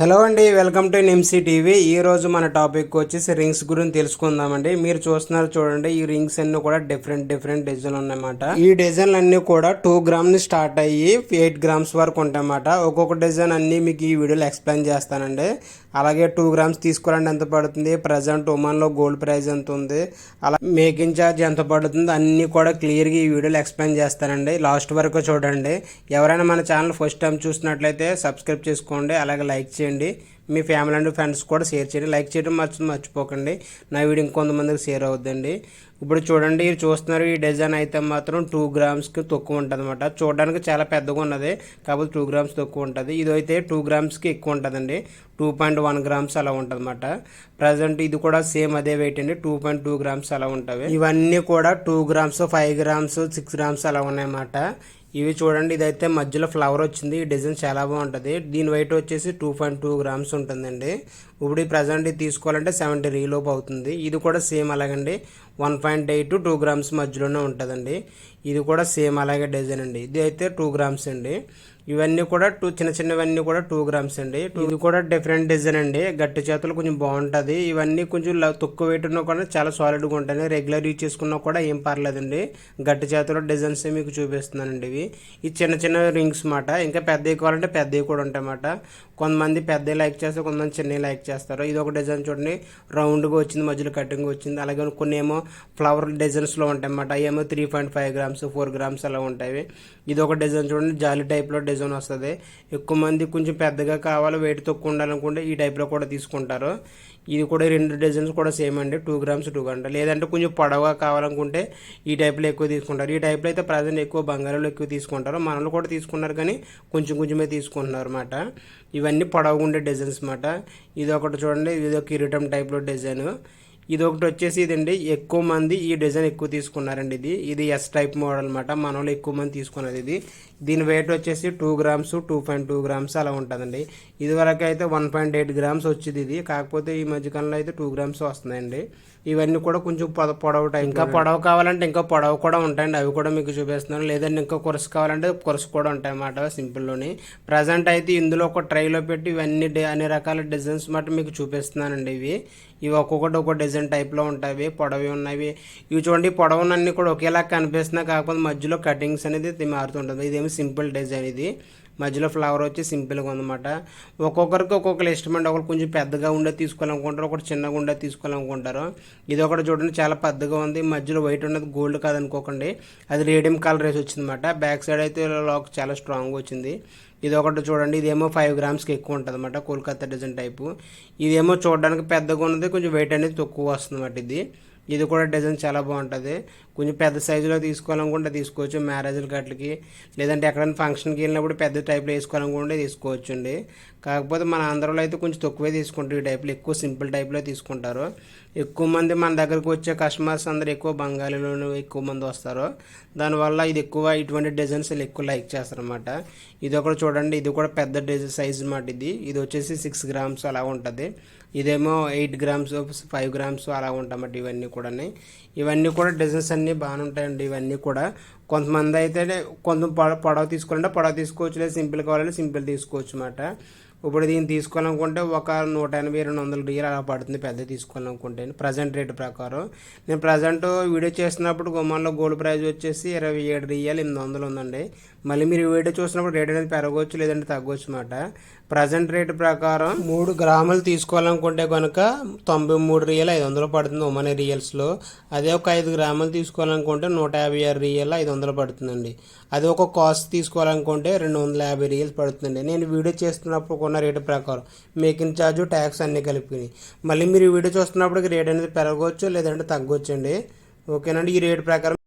Hello అండి, welcome to నిమ్సీ TV. ఈ రోజు మన టాపిక్ వచ్చేసి రింగ్స్ గురించి తెలుసుకుందామండి. మీరు చూస్తున్నారు చూడండి, ఈ రింగ్స్ అన్ని కూడా డిఫరెంట్ డిజైన్ ఉన్నాయన్నమాట. ఈ డిజైన్లు అన్ని కూడా 2 గ్రామ్ ని స్టార్ట్ అయ్యి 8 గ్రామ్స్ వరకు ఉంటాయన్నమాట. ఒక్కొక్క డిజైన్ అన్ని మీకు ఈ వీడియోలో ఎక్స్ప్లెయిన్ చేస్తానండి. అలాగే 2 గ్రామ్స్ తీసుకోవాలంటే ఎంత పడుతుంది, ప్రజెంట్ ఒమన్ లో గోల్డ్ ప్రైస్ ఎంత ఉంది, అలా మేకింగ్ ఛార్జ్ ఎంత పడుతుంది, అన్ని కూడా క్లియర్గా ఈ వీడియోలో ఎక్స్ప్లెయిన్ చేస్తానండి. లాస్ట్ వరకు చూడండి. ఎవరైనా మన ఛానల్ ఫస్ట్ టైం చూసినట్లయితే సబ్స్క్రైబ్ చేసుకోండి, అలాగే లైక్ చేయండి. మీ ఫ్యామిలీ అండ్ ఫ్రెండ్స్ కూడా షేర్ చేయండి. లైక్ చేయడం మర్చిపోకండి. నా వీడియో ఇంకొంతమందికి షేర్ అవుద్దండి. ఇప్పుడు చూడండి, చూస్తున్నారు ఈ డిజైన్ అయితే మాత్రం 2 గ్రామ్స్కి తక్కువ ఉంటుంది అనమాట. చూడడానికి చాలా పెద్దగా ఉన్నది, కాకపోతే 2 గ్రామ్స్ తక్కువ ఉంటుంది. ఇది అయితే 2 గ్రామ్స్కి ఎక్కువ ఉంటుందండి. 2.1 గ్రామ్స్ అలా ఉంటుంది అనమాట. ప్రజెంట్ ఇది కూడా సేమ్ అదే వెయిట్ అండి, 2.2 గ్రామ్స్ అలా ఉంటుంది. ఇవన్నీ కూడా 2 గ్రామ్స్, 5 గ్రామ్స్, 6 గ్రామ్స్ అలా ఉన్నాయన్నమాట. ఇవి చూడండి, ఇదైతే మధ్యలో ఫ్లవర్ వచ్చింది. ఈ డిజైన్ చాలా బాగుంటుంది. దీని వెయిట్ వచ్చేసి 2.2 గ్రామ్స్ ఉంటుందండి. ఇప్పుడు ఈ ప్రజెంట్ ఇది తీసుకోవాలంటే 70 రీలోపు అవుతుంది. ఇది కూడా సేమ్ అలాగండి, 1.8 to 2 గ్రామ్స్ మధ్యలోనే ఉంటుందండి. ఇది కూడా సేమ్ అలాగే డిజైన్ అండి. ఇది అయితే 2 గ్రామ్స్ అండి. ఇవన్నీ కూడా చిన్నవన్నీ కూడా 2 గ్రామ్స్ అండి. ఇది కూడా డిఫరెంట్ డిజైన్ అండి. గట్టి చేతులు కొంచెం బాగుంటుంది. ఇవన్నీ కొంచెం తక్కువ వెయిట్ ఉన్నా కూడా చాలా సాలిడ్గా ఉంటాయి. రెగ్యులర్ యూజ్ చేసుకున్నా కూడా ఏం పర్లేదండి. గట్టి చేతుల డిజైన్స్ మీకు చూపిస్తున్నానండి. ఇవి చిన్న రింగ్స్ మాట. ఇంకా పెద్దవి కావాలంటే పెద్దవి కూడా ఉంటాయన్నమాట. కొంతమంది పెద్దవి లైక్ చేస్తారు, కొంతమంది చిన్నవి లైక్ చేస్తారు. ఇది ఒక డిజైన్ చూడండి, రౌండ్గా వచ్చింది, మధ్యలో కటింగ్ వచ్చింది. అలాగే కొన్ని ఏమో ఫ్లవర్ డిజైన్స్లో ఉంటాయి అన్నమాట. ఏమో 3.5 గ్రామ్స్, 4 గ్రామ్స్ అలా ఉంటాయి. ఇది ఒక డిజైన్ చూడండి, జాలీ టైప్లో డిజైన్ వస్తుంది. ఎక్కువ మంది కొంచెం పెద్దగా కావాలి, వెయిట్ తక్కువ ఉండాలనుకుంటే ఈ టైప్లో కూడా తీసుకుంటారు. ఇది కూడా 2 డిజైన్స్ కూడా సేమ్ అండి, 2 గ్రామ్స్ 2 గంటలు. లేదంటే కొంచెం పొడవుగా కావాలనుకుంటే ఈ టైప్లో ఎక్కువ తీసుకుంటారు. ఈ టైప్లో అయితే ప్రజెంట్ ఎక్కువ బంగారంలో ఎక్కువ తీసుకుంటారు. మనలో కూడా తీసుకున్నారు, కానీ కొంచెమే తీసుకుంటున్నారు అన్నమాట. ఇవన్నీ పొడవుగా ఉండే డిజైన్స్ అన్నమాట. ఇది ఒకటి చూడండి, ఇది ఒక కిరీటం టైప్లో డిజైన్. ఇది ఒకటి వచ్చేసి ఇదండి, ఎక్కువ మంది ఈ డిజైన్ ఎక్కువ తీసుకున్నారండి. ఇది ఎస్ టైప్ మోడల్ అనమాట. మన వాళ్ళు ఎక్కువ మంది తీసుకున్నది ఇది. దీని వెయిట్ వచ్చేసి 2 గ్రామ్స్, 2.2 గ్రామ్స్ అలా ఉంటుందండి. ఇది వరకు అయితే 1.8 గ్రామ్స్ వచ్చేది ఇది. కాకపోతే ఈ మధ్యకాలంలో అయితే 2 గ్రామ్స్ వస్తున్నాయండి. ఇవన్నీ కూడా కొంచెం పొడవు టైం. ఇంకా పొడవు కావాలంటే ఇంకా పొడవు కూడా ఉంటాయండి, అవి కూడా మీకు చూపిస్తున్నాను. లేదంటే ఇంకా కొరసు కావాలంటే కొరసు కూడా ఉంటాయి అన్నమాట సింపుల్లోని. ప్రజెంట్ అయితే ఇందులో ఒక ట్రైలో పెట్టి ఇవన్నీ అన్ని రకాల డిజైన్స్ మాట మీకు చూపిస్తున్నానండి. ఇవి ఒక్కొక్కటి ఒక్కొక్క డిజైన్ టైప్లో ఉంటాయి. పొడవి ఉన్నవి. ఇవి చూడండి, పొడవునన్నీ కూడా ఒకేలా కనిపిస్తున్నాయి, కాకపోతే మధ్యలో కటింగ్స్ అనేది మారుతుంటుంది. ఇదేమి సింపుల్ డిజైన్. ఇది మధ్యలో ఫ్లవర్ వచ్చి సింపుల్గా ఉందన్నమాట. ఒక్కొక్కరికి ఒక్కొక్కరు ఇష్టమండి. ఒకరు కొంచెం పెద్దగా ఉండే తీసుకోవాలనుకుంటారు, ఒకటి చిన్నగా ఉండే తీసుకోవాలనుకుంటారు. ఇది ఒకటి చూడండి, చాలా పెద్దగా ఉంది. మధ్యలో వైట్ ఉన్నది గోల్డ్ కాదనుకోకండి, అది రేడియం కలర్ వేసి వచ్చిందన్నమాట. బ్యాక్ సైడ్ అయితే లాక్ చాలా స్ట్రాంగ్గా వచ్చింది. ఇది ఒకటి చూడండి, ఇదేమో 5 గ్రామ్స్కి ఎక్కువ ఉంటుంది అన్నమాట, కోల్కతా డిజైన్ టైపు. ఇదేమో చూడడానికి పెద్దగా ఉన్నది, కొంచెం వెయిట్ అనేది తక్కువ వస్తుంది అన్నమాట. ఇది కూడా డిజైన్ చాలా బాగుంటుంది. కొంచెం పెద్ద సైజులో తీసుకోవాలనుకుంటే తీసుకోవచ్చు, మ్యారేజ్ల గట్లకి, లేదంటే ఎక్కడైనా ఫంక్షన్కి వెళ్ళినప్పుడు పెద్ద టైప్లో వేసుకోవాలనుకుంటే తీసుకోవచ్చు అండి. కాకపోతే మన ఆంధ్రలో అయితే కొంచెం తక్కువే తీసుకుంటారు. ఈ టైప్లో ఎక్కువ సింపుల్ టైప్లో తీసుకుంటారు. ఎక్కువ మంది మన దగ్గరకు వచ్చే కస్టమర్స్ అందరూ ఎక్కువ బెంగాలీలోనే ఎక్కువ మంది వస్తారు. దానివల్ల ఇది ఎక్కువ ఇటువంటి డిజైన్స్ ఎక్కువ లైక్ చేస్తారు అన్నమాట. ఇది ఒకటి చూడండి, ఇది కూడా పెద్ద డిజైన్ సైజ్ అన్నమాట. ఇది వచ్చేసి 6 గ్రామ్స్ అలా ఉంటుంది. ఇదేమో 8 గ్రామ్స్, 5 గ్రామ్స్ అలా ఉంటామట. ఇవన్నీ కూడా డిజైన్స్ అన్నీ బాగానే ఉంటాయండి. ఇవన్నీ కూడా కొంతమంది అయితే కొంత పొడవు తీసుకోవాలంటే పొడవు తీసుకోవచ్చు, లేదా సింపుల్ కావాలంటే సింపుల్ తీసుకోవచ్చు అన్నమాట. ఇప్పుడు దీన్ని తీసుకోవాలనుకుంటే ఒక 180-200 రియల్ అలా పడుతుంది పెద్ద తీసుకోవాలనుకుంటే ప్రజెంట్ రేట్ ప్రకారం. నేను ప్రజెంట్ వీడియో చేస్తున్నప్పుడు గుమ్మంలో గోల్డ్ ప్రైస్ వచ్చేసి 27 రియల్ 800 ఉందండి. మళ్ళీ మీరు వీడియో చూసినప్పుడు రేట్ అనేది పెరగవచ్చు, లేదంటే తగ్గవచ్చు అన్నమాట. ప్రజెంట్ రేట్ ప్రకారం 3 గ్రాములు తీసుకోవాలనుకుంటే కనుక 93 రియల్ 500 పడుతుంది ఒమనీ రియల్స్లో. అదే ఒక 5 గ్రాములు తీసుకోవాలనుకుంటే 156 రియల్ 500 పడుతుందండి. అదే ఒక కాస్ట్ తీసుకోవాలనుకుంటే 250 రియల్స్ పడుతుందండి. నేను వీడియో చేస్తున్నప్పుడు కొన్న రేటు ప్రకారం మేకింగ్ ఛార్జ్, ట్యాక్స్ అన్నీ కలిపి. మళ్ళీ మీరు వీడియో చూస్తున్నప్పటికి రేట్ అనేది పెరగవచ్చు, లేదంటే తగ్గవచ్చు అండి. ఓకేనండి. ఈ రేట్ ప్రకారం